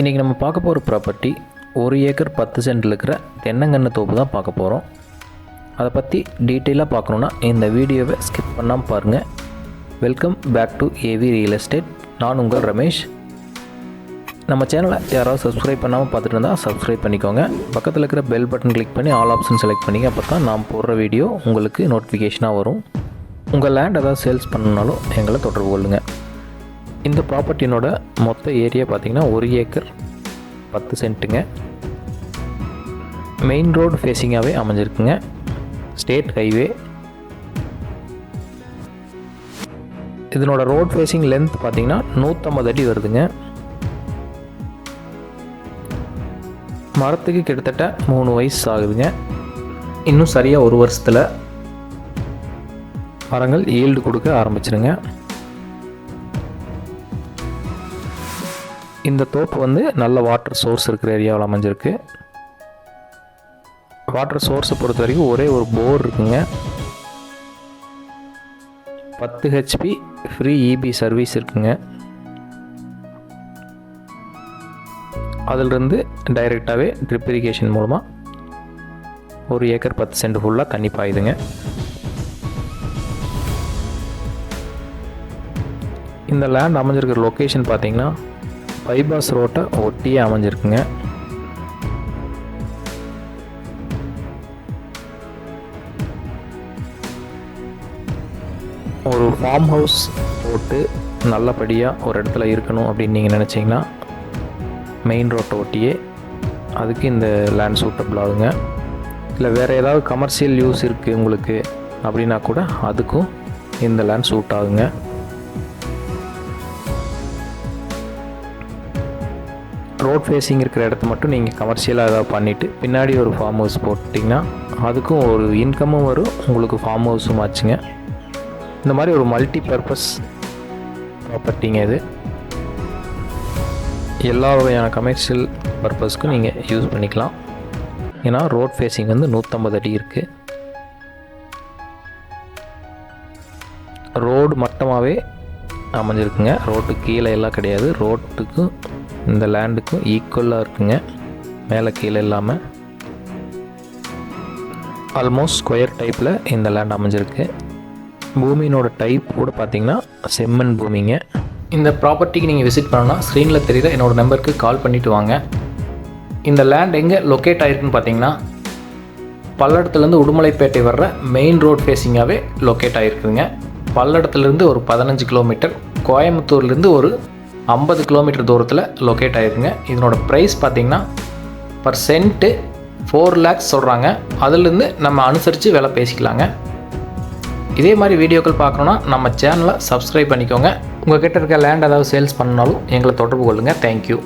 இன்றைக்கி நம்ம பார்க்க போகிற ப்ராப்பர்ட்டி 1 ஏக்கர் 10 சென்டில் இருக்கிற தென்னங்கன்று தோப்பு தான் பார்க்க போகிறோம். அதை பற்றி டீட்டெயிலாக பார்க்கணுன்னா இந்த வீடியோவை ஸ்கிப் பண்ணாமல் பாருங்கள். Welcome back to AV real estate. நான் உங்கள் ரமேஷ். நம்ம சேனலை யாராவது சப்ஸ்கிரைப் பண்ணாமல் பார்த்துட்டு இருந்தால் சப்ஸ்கிரைப் பண்ணிக்கோங்க. பக்கத்தில் இருக்கிற பெல் பட்டன் கிளிக் பண்ணி ஆல் ஆப்ஷன் செலக்ட் பண்ணிங்க. அப்போ தான் நான் போடுற வீடியோ உங்களுக்கு நோட்டிஃபிகேஷனாக வரும். உங்கள் லேண்ட் ஏதாவது சேல்ஸ் பண்ணணுன்னாலும் எங்களை தொடர்பு கொள்ளுங்கள். இந்த ப்ராப்பர்ட்டினோட மொத்த ஏரியா பார்த்திங்கன்னா 1 ஏக்கர் 10 சென்ட்டுங்க. மெயின் ரோடு ஃபேஸிங்காகவே அமைஞ்சிருக்குங்க. State highway. இதனோட ரோட் ஃபேஸிங் லென்த் பார்த்திங்கன்னா 150 அடி வருதுங்க. மரத்துக்கு கிட்டத்தட்ட 3 வயசு ஆகுதுங்க. இன்னும் சரியாக 1 வருஷத்தில் மரங்கள் ஈல்டு கொடுக்க ஆரம்பிச்சிருங்க. இந்த தோப்பு நல்ல வாட்டர் சோர்ஸ் இருக்கிற ஏரியாவில் அமைஞ்சிருக்கு. வாட்டர் சோர்ஸை பொறுத்த வரைக்கும் ஒரே ஒரு போர் இருக்குங்க. 10 HP ஃப்ரீ EB சர்வீஸ் இருக்குங்க. அதிலிருந்து டைரெக்டாகவே ட்ரிப் இரிகேஷன் மூலமாக 1 ஏக்கர் 10 சென்ட் ஃபுல்லாக தண்ணி பாயுதுங்க. இந்த லேண்ட் அமைஞ்சிருக்கிற லொக்கேஷன் பார்த்திங்கன்னா பைபாஸ் ரோட்டை ஒட்டியே அமைஞ்சிருக்குங்க. ஒரு ஃபார்ம் ஹவுஸ் போட்டு நல்லபடியாக ஒரு இடத்துல இருக்கணும் அப்படின்னு நீங்கள் நினச்சிங்கன்னா மெயின் ரோட்டை ஒட்டியே அதுக்கு இந்த லேண்ட் சூட்டபிள் ஆகுங்க. இல்லை வேறு ஏதாவது கமர்ஷியல் யூஸ் இருக்குது உங்களுக்கு அப்படின்னா கூட அதுக்கும் இந்த லேண்ட் சூட் ஆகுங்க. ரோட் ஃபேஸிங் இருக்கிற இடத்த மட்டும் நீங்கள் கமர்ஷியலாக ஏதாவது பண்ணிவிட்டு பின்னாடி ஒரு ஃபார்ம் ஹவுஸ் போட்டிங்கன்னா அதுக்கும் ஒரு இன்கமும் வரும், உங்களுக்கு ஃபார்ம் ஹவுஸும் ஆச்சுங்க. இந்த மாதிரி ஒரு மல்டி பர்பஸ் ப்ராப்பர்ட்டிங்க இது. எல்லா வகையான கமர்ஷியல் பர்பஸ்க்கும் நீங்கள் யூஸ் பண்ணிக்கலாம். ஏன்னா ரோட் ஃபேஸிங் 150 அடி இருக்குது. ரோடு மட்டமாகவே அமைஞ்சிருக்குங்க. ரோட்டுக்கு கீழே எல்லாம் கிடையாது. ரோட்டுக்கும் இந்த லேண்டுக்கும் ஈக்குவலாக இருக்குங்க. மேலே கீழே இல்லாமல் ஆல்மோஸ்ட் ஸ்கொயர் டைப்பில் இந்த லேண்ட் அமைஞ்சிருக்கு. பூமியினோட டைப் கூட பார்த்திங்கன்னா செம்மண் பூமிங்க. இந்த ப்ராப்பர்ட்டிக்கு நீங்கள் விசிட் பண்ணணும்னா ஸ்க்ரீனில் தெரியுற என்னோடய நம்பருக்கு கால் பண்ணிவிட்டு வாங்க. இந்த லேண்ட் எங்கே லொக்கேட் ஆகிருக்குன்னு பார்த்தீங்கன்னா பல்லடத்துலேருந்து உடுமலைப்பேட்டை வர்ற மெயின் ரோட் ஃபேஸிங்காகவே லொக்கேட் ஆகிருக்குதுங்க. பல்லடத்துலேருந்து ஒரு 15 கிலோமீட்டர், கோயம்புத்தூர்லேருந்து ஒரு 50 கிலோமீட்டர் தூரத்தில் லொக்கேட் ஆகிருக்குங்க. இதனோட ப்ரைஸ் பார்த்திங்கன்னா பர் சென்ட்டு 4 lakhs சொல்கிறாங்க. அதுலேருந்து நம்ம அனுசரித்து விலை பேசிக்கலாங்க. இதே மாதிரி வீடியோக்கள் பார்க்கணுன்னா நம்ம சேனலை சப்ஸ்கிரைப் பண்ணிக்கோங்க. உங்கள் கிட்ட இருக்க லேண்ட் ஏதாவது சேல்ஸ் பண்ணாலும் எங்களை தொடர்பு கொள்ளுங்கள். தேங்க்யூ.